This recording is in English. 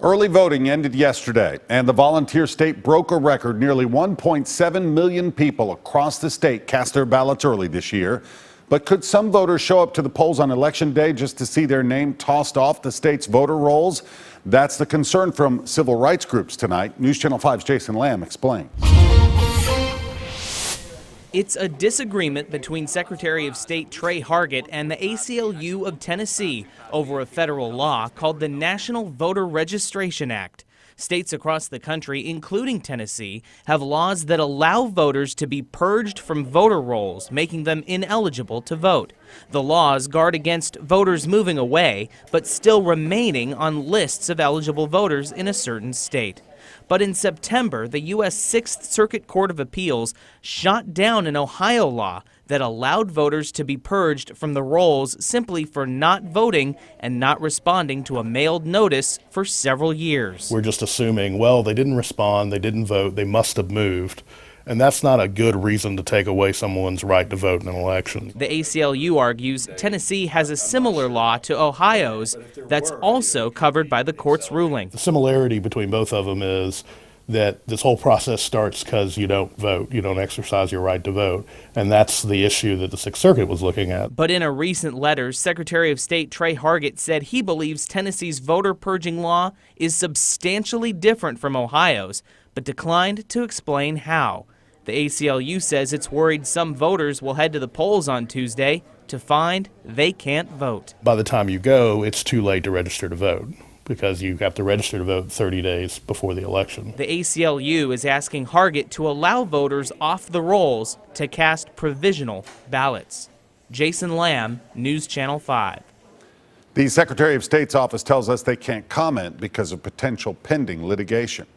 Early voting ended yesterday, and the volunteer state broke a record. Nearly 1.7 million people across the state cast their ballots early this year. But could some voters show up to the polls on Election Day just to see their name tossed off the state's voter rolls? That's the concern from civil rights groups tonight. News Channel 5's Jason Lamb explains. It's a disagreement between Secretary of State Trey Hargett and the ACLU of Tennessee over a federal law called the National Voter Registration Act. States across the country, including Tennessee, have laws that allow voters to be purged from voter rolls, making them ineligible to vote. The laws guard against voters moving away, but still remaining on lists of eligible voters in a certain state. But in September, the U.S. Sixth Circuit Court of Appeals shot down an Ohio law that allowed voters to be purged from the rolls simply for not voting and not responding to a mailed notice for several years. We're just assuming, well, they didn't respond, they didn't vote, they must have moved. And that's not a good reason to take away someone's right to vote in an election. The ACLU argues Tennessee has a similar law to Ohio's that's also covered by the court's ruling. The similarity between both of them is that this whole process starts because you don't vote, you don't exercise your right to vote. And that's the issue that the Sixth Circuit was looking at. But in a recent letter, Secretary of State Trey Hargett said he believes Tennessee's voter purging law is substantially different from Ohio's, but declined to explain how. The ACLU says it's worried some voters will head to the polls on Tuesday to find they can't vote. By the time you go, it's too late to register to vote because you have to register to vote 30 days before the election. The ACLU is asking Hargett to allow voters off the rolls to cast provisional ballots. Jason Lamb, News Channel 5. The Secretary of State's office tells us they can't comment because of potential pending litigation.